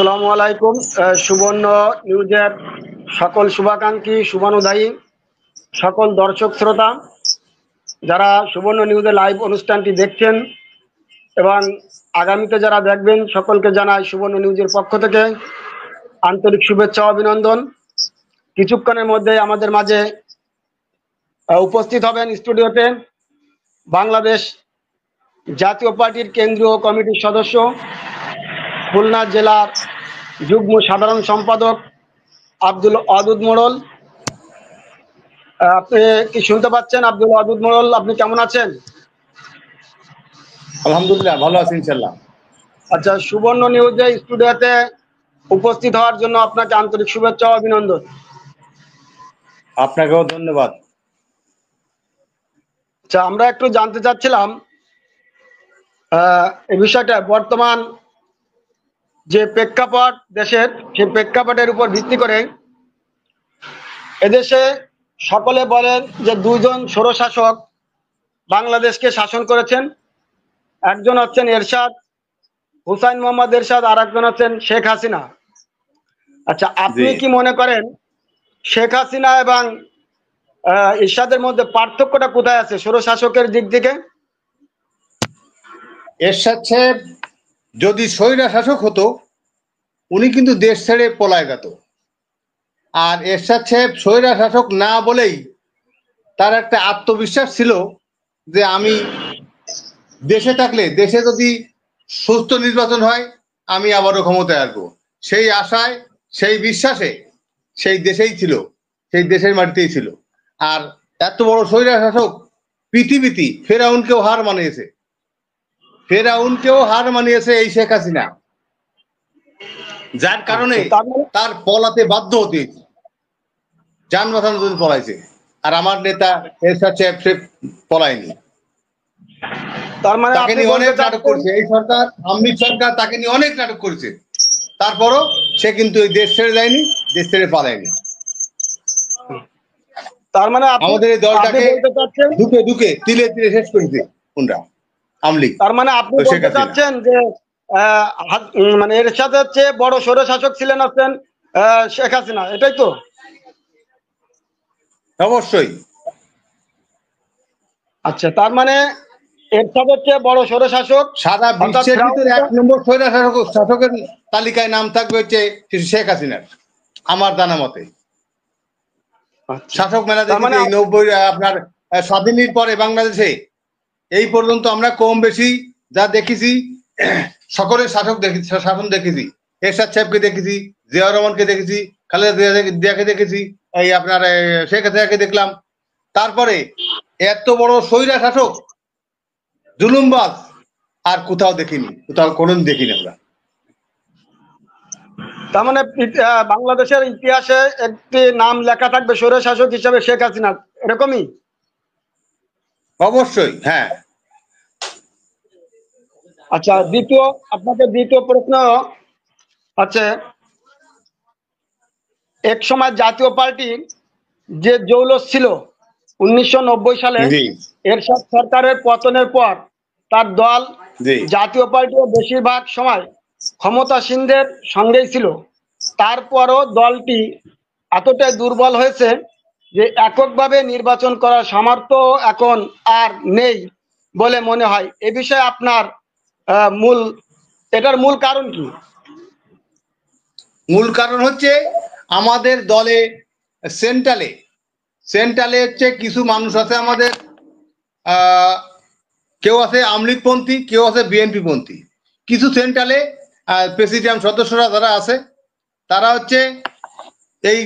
আসসালামু আলাইকুম। সুবর্ণ নিউজের সকল শুভাকাঙ্ক্ষী, শুভানুধ্যায়ী সকল দর্শক শ্রোতা যারা সুবর্ণ নিউজের লাইভ অনুষ্ঠানটি দেখছেন এবং আগামীতে যারা দেখবেন, সকলকে জানাই সুবর্ণ নিউজের পক্ষ থেকে আন্তরিক শুভেচ্ছা ও অভিনন্দন। কিছুক্ষণের মধ্যে আমাদের মাঝে উপস্থিত হবেন স্টুডিওতে বাংলাদেশ জাতীয় পার্টির কেন্দ্রীয় কমিটির সদস্য, খুলনা জেলার যুগ্ম সাধারণ সম্পাদক আব্দুল ওয়াদুদ মোড়ল। আপনি কি শুনতে পাচ্ছেন? আব্দুল ওয়াদুদ মোড়ল, আপনি কেমন আছেন? আলহামদুলিল্লাহ, ভালো আছি ইনশাআল্লাহ। আচ্ছা, সুবর্ণ নিউজে স্টুডিওতে উপস্থিত হওয়ার জন্য আপনাকে আন্তরিক শুভেচ্ছা ও অভিনন্দন। আপনাকেও ধন্যবাদ। আচ্ছা, আমরা একটু জানতে চাচ্ছিলাম এই বিষয়টা, বর্তমান যে প্রেক্ষাপট দেশের, সেই প্রেক্ষাপটের উপর ভিত্তি করে এদেশে সকলে বলেন যে দুইজন স্বৈরশাসক বাংলাদেশকে শাসন করেছেন। একজন হচ্ছেন এরশাদ, হুসাইন মোহাম্মদ এরশাদ, আর একজন হচ্ছেন শেখ হাসিনা। আচ্ছা, আপনি কি মনে করেন শেখ হাসিনা এবং এরশাদের মধ্যে পার্থক্যটা কোথায় আছে স্বৈরশাসকের দিক থেকে? এরশাদ সাহেব যদি স্বৈরা শাসক হতো, উনি কিন্তু দেশ ছেড়ে পলায় যেত। আর এরশাদ সাহেব স্বৈরা শাসক না বলেই তার একটা আত্মবিশ্বাস ছিল যে আমি দেশে থাকলে, দেশে যদি সুস্থ নির্বাচন হয়, আমি আবারও ক্ষমতায় আসবো। সেই আশায়, সেই বিশ্বাসে সেই দেশেই ছিল, সেই দেশের মাটিতেই ছিল। আর এত বড় স্বৈরা শাসক পৃথিবীতে ফেরাউনকেও হার মানিয়েছে, এই শেখ হাসিনা, যার কারণে তার পলাতে বাধ্য হতে যান বাঁচানো যদি পলাইছে। আর আমার নেতা এরশাদ সাহেব সে পলায়নি। তার মানে তাকে নিয়ে অনেক নাটক করছে এই সরকার, আওয়ামী সরকার তাকে নিয়ে অনেক নাটক করেছে। তারপরও সে কিন্তু এই দেশ ছেড়ে যায়নি, দেশ ছেড়ে পালায়নি। তার মানে আমাদের এই দলটাকে দুকে দুকে তিলে তিলে শেষ করেছে কোনটা আমলি। তার মানে আপনি বলতে চাচ্ছেন যে মানে এরশাদের চেয়ে বড় স্বৈরশাসক ছিলেন হচ্ছেন শেখ হাসিনা, এটাই তো? অবশ্যই। আচ্ছা, তার মানে এরশাদের চেয়ে বড় স্বৈরশাসক সারা বিশ্বের ভিতরে 1 নম্বর শাসকের তালিকায় নাম থাকবে হচ্ছে শেখ হাসিনার, আমার জানা মতে। শাসক মেলা দেখেছি এই 90 আপনার স্বাধীনের পরে বাংলাদেশে এই পর্যন্ত আমরা কম বেশি যা দেখেছি, সকলের শাসন দেখেছি। এরশাদ সাহেবকে দেখেছি, জিয়াউর রহমানকে দেখেছি, খালেদা জিয়াকে দেখেছি, এই আপনার শেখ হাসিনাকে দেখলাম। তারপরে এত বড় স্বৈরা শাসক, জুলুমবাজ আর কোথাও দেখিনি, কোথাও কোনোদিন দেখিনি আমরা। তার মানে বাংলাদেশের ইতিহাসে একটি নাম লেখা থাকবে স্বৈরশাসক হিসেবে শেখ হাসিনা, এরকমই? অবশ্যই, হ্যাঁ। আচ্ছা, আপনাদের দ্বিতীয় প্রশ্ন হচ্ছে, এক সময় জাতীয় পার্টির যে জৌলস ছিল 1990 সালে এরশাদ সরকারের পতনের পর তার দল জাতীয় পার্টিও বেশিরভাগ সময় ক্ষমতাসীনদের সঙ্গেই ছিল। তারপরও দলটি এতটাই দুর্বল হয়েছে যে এককভাবে নির্বাচন করার সামর্থ্য এখন আর নেই বলে মনে হয়। এ বিষয়ে আপনার এটার মূল কারণ কি? মূল কারণ হচ্ছে আমাদের দলে সেন্ট্রালে হচ্ছে কিছু মানুষ আছে আমাদের, কেউ আছে আওয়ামী লীগপন্থী, কেউ আছে বিএনপি পন্থী। কিছু সেন্ট্রালে প্রেসিডিয়াম সদস্যরা যারা আছে, তারা হচ্ছে এই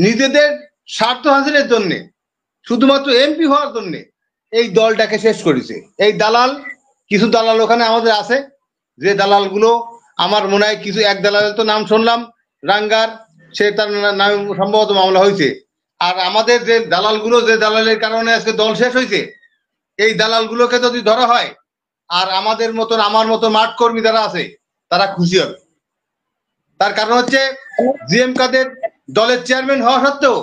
নিজেদের স্বার্থ হাসিলের জন্য, শুধুমাত্র এমপি হওয়ার জন্য এই দলটাকে শেষ করেছে। এই দালাল, কিছু দালাল ওখানে আমাদের আছে, যে দালালগুলো আমার মনে হয় কিছু, এক দালালের তো নাম শুনলাম রাঙ্গার, সে তার নামে সম্ভবত মামলা হয়েছে। আর আমাদের যে দালালগুলো, যে দালালের কারণে আজকে দল শেষ হয়েছে, এই দালালগুলোকে যদি ধরা হয়, আর আমাদের মতন, আমার মতো মাঠ কর্মী যারা আছে তারা খুশি হবে। তার কারণ হচ্ছে জিএম কাদের দলের চেয়ারম্যান হওয়া সত্ত্বেও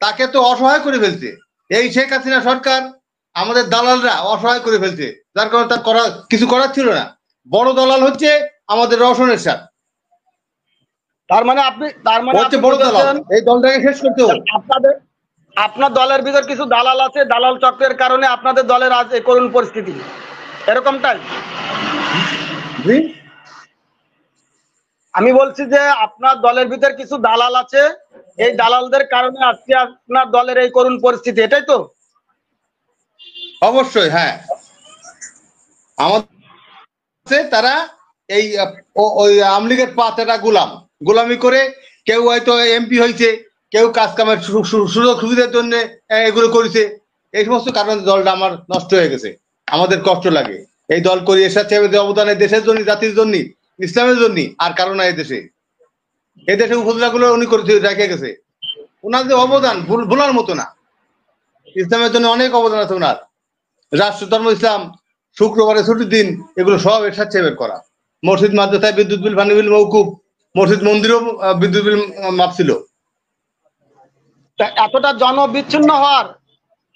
তাকে তো অসহায় করে ফেলছে এই শেখ হাসিনা সরকার, আমাদের দালালরা অসহায় করে ফেলছে, যার কারণে তার কিছু করার ছিল না। বড় দালাল হচ্ছে আমাদের রওশন এরশাদ। তার মানে আপনি বড় দালাল, এই দলটাকে শেষ করতে হবে। আপনার দলের ভিতর কিছু দালাল আছে, দালাল চক্রের কারণে আপনাদের দলের আজ এই করুণ পরিস্থিতি, এরকমটাই? আমি বলছি যে আপনার দলের ভিতর কিছু দালাল আছে, এই দালালদের কারণে আজকে আপনার দলের এই করুণ পরিস্থিতি, এটাই তো? অবশ্যই, হ্যাঁ। আমাদের তারা এই ওই আওয়ামী লীগের পাতেটা গোলামি করে, কেউ হয়তো এমপি হয়েছে, কেউ কাজ কামের সুযোগ সুবিধার জন্য এগুলো করেছে। এই সমস্ত কারণে দলটা আমার নষ্ট হয়ে গেছে, আমাদের কষ্ট লাগে। এই দল করি এরশাদ সাহেবের অবদানে দেশের জন্য, জাতির জন্য, ইসলামের জন্য, আর কারণ এই দেশে উপজেলাগুলো উনি করে রেখে গেছে। ওনার যে অবদান ভোলার মতো না। ইসলামের জন্য অনেক অবদান আছে ওনার। রাষ্ট্র ধর্ম ইসলাম, শুক্রবারে ছুটির দিন, এগুলো সব এরশাদ সাহেবের করা। মসজিদ মাদ্রাসায় বিদ্যুৎ বিল, পানি বিল মওকুফ, মসজিদ মন্দিরও বিদ্যুৎ বিল মাপ ছিল। এতটা জনবিচ্ছিন্ন হওয়ার,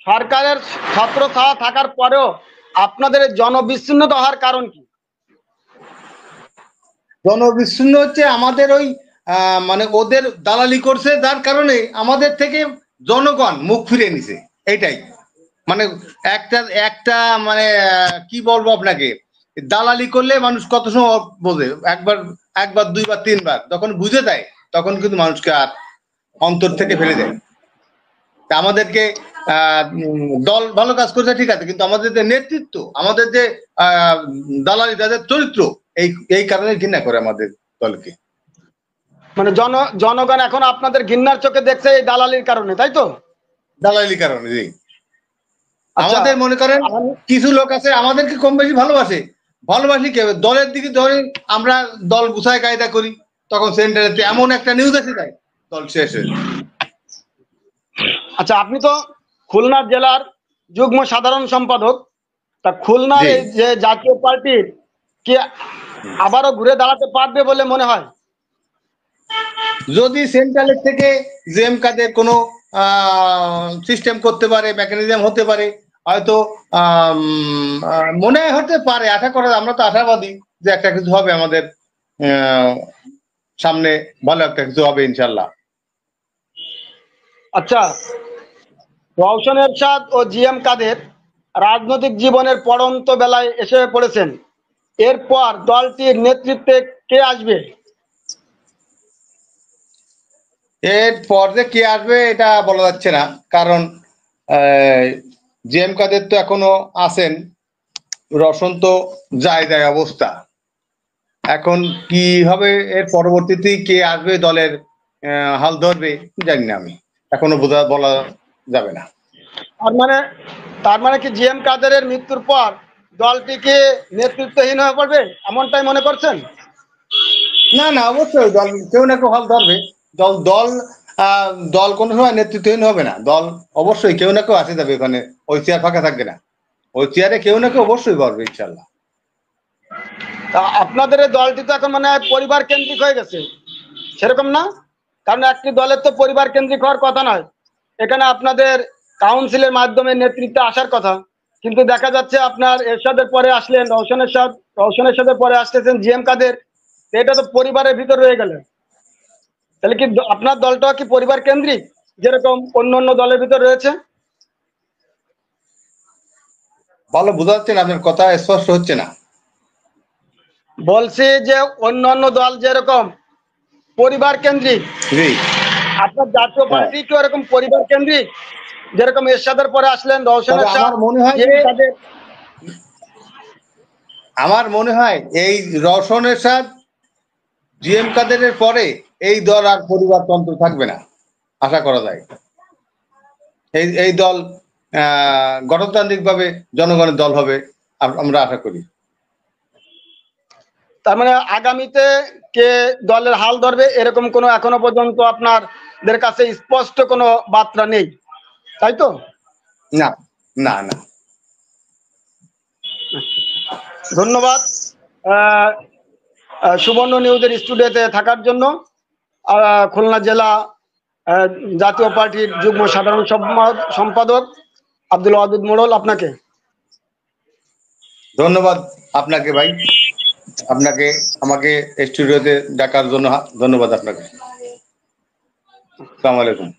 সরকারের ছত্র ছায়া থাকার পরেও আপনাদের জনবিচ্ছিন্নতা হওয়ার কারণ কি? জনবিচ্ছিন্ন হচ্ছে আমাদের ওই মানে ওদের দালালি করছে, যার কারণে আমাদের থেকে জনগণ মুখ ফিরিয়ে নিছে। এইটাই মানে একটা মানে কি বলবো আপনাকে, দালালি করলে মানুষ কত সময় বোঝে, একবার দুইবার তিনবার যখন বুঝে যায়, তখন কিন্তু মানুষকে আর অন্তর থেকে ফেলে দেয়। আমাদেরকে দল ভালো কাজ করছে ঠিক আছে, কিন্তু আমাদের যে নেতৃত্ব, আমাদের যে দালালি, তাদের চরিত্র, এই কারণে ঘৃণা করে আমাদের দলকে। মানে জনগণ এখন আপনাদের ঘৃণার চোখে দেখছে এই দালালির কারণে, তাই তো? দালালির কারণে, জি। আমাদের মনে করেন কিছু লোক আছে আমাদেরকে কম বেশি ভালোবাসি কেউ দলের দিকে ধরে, আমরা দল গুছায় কায়দা করি, তখন সেন্টারে এমন একটা নিউজ এসে যায়, দল শেষ হয়ে যায়। আচ্ছা, আপনি তো খুলনা জেলার যুগ্ম সাধারণ সম্পাদক, তা খুলনার এই যে জাতীয় পার্টির কি আবারও ঘুরে দাঁড়াতে পারবে বলে মনে হয়? যদি সেন্ট্রালের থেকে জেএম কাদের কোনো সিস্টেম করতে পারে, মেকানিজম হতে পারে, হয়তো মনে হতে পারে, আশা করা, আমরা তো আশাবাদী যে একটা কিছু হবে, আমাদের সামনে ভালো একটা কিছু হবে ইনশাল্লাহ। আচ্ছা, রওশন এরশাদ ও জিএম কাদের রাজনৈতিক জীবনের পড়ন্ত বেলায় এসে পড়েছেন, এরপর দলটির নেতৃত্বে কে আসবে? এরপর যে কে আসবে এটা বলা যাচ্ছে না, কারণ জিএম কাদের তো এখনো আছেন, রওশন তো যায় অবস্থা। এখন কি হবে, এর পরবর্তীতে কে আসবে, দলের হাল ধরবে, জানি না, আমি এখনো বলা যাবে না। তার মানে কি জিএম কাদেরের মৃত্যুর পর দলটিকে নেতৃত্বহীন হয়ে পড়বে, এমনটাই মনে করছেন? না, অবশ্যই দল কেউ না কেউ হাল ধরবে। দল কোনো সময় নেতৃত্বহীন হবে না। দল অবশ্যই কেউ না কেউ আসে যাবে, ওখানে ওই চেয়ার ফাঁকা থাকবে না, ওই চেয়ারে কেউ না কেউ অবশ্যই বসবে ইনশাল্লাহ। তা আপনাদের এই দলটি তো এখন মানে পরিবার কেন্দ্রিক হয়ে গেছে, সেরকম না? কারণ একটি দলের তো পরিবার কেন্দ্রিক হওয়ার কথা নয়, এখানে আপনাদের কাউন্সিলের মাধ্যমে নেতৃত্বে আসার কথা, কিন্তু দেখা যাচ্ছে আপনার এরশাদের পরে আসলেন রওশন এরশাদের পরে আসতেছেন জিএম কাদের, এটা তো পরিবারের ভিতর রয়ে গেলেন। তাহলে কি আপনার দলটা কি পরিবার কেন্দ্রিক, যেরকম অন্য দলের ভিতর রয়েছে? ভালো বোঝা যাচ্ছে না, আপনার কথা স্পষ্ট হচ্ছে না। বলছি যে অন্য দল যেরকম পরিবার কেন্দ্রিক, আপনার জাতীয় পার্টি কি এরকম পরিবার কেন্দ্রিক, যেরকম এরশাদের পরে আসলেন রওশন এরশাদ? আমার মনে হয় এই রওশন এরশাদ, জিএম কাদেরের পরে এই দল আর পরিবারতন্ত্র থাকবে না, আশা করা যায়। এই দল গণতান্ত্রিক ভাবে জনগণের দল হবে, আমরা আশা করি। তার মানে আগামীতে কে দলের হাল ধরবে এরকম কোনো এখনো পর্যন্ত আপনাদের কাছে স্পষ্ট কোনো বার্তা নেই, তাই তো? না। ধন্যবাদ সুবর্ণ নিউজের স্টুডিওতে থাকার জন্য। খুলনা জেলা জাতীয় পার্টির যুগ্ম সাধারণ সম্পাদক আব্দুল ওয়াদুদ মোড়ল, আপনাকে ধন্যবাদ। আপনাকে ভাই। আপনাকে আমাকে স্টুডিওতে ডাকার জন্য ধন্যবাদ আপনাকে। আসসালামু আলাইকুম।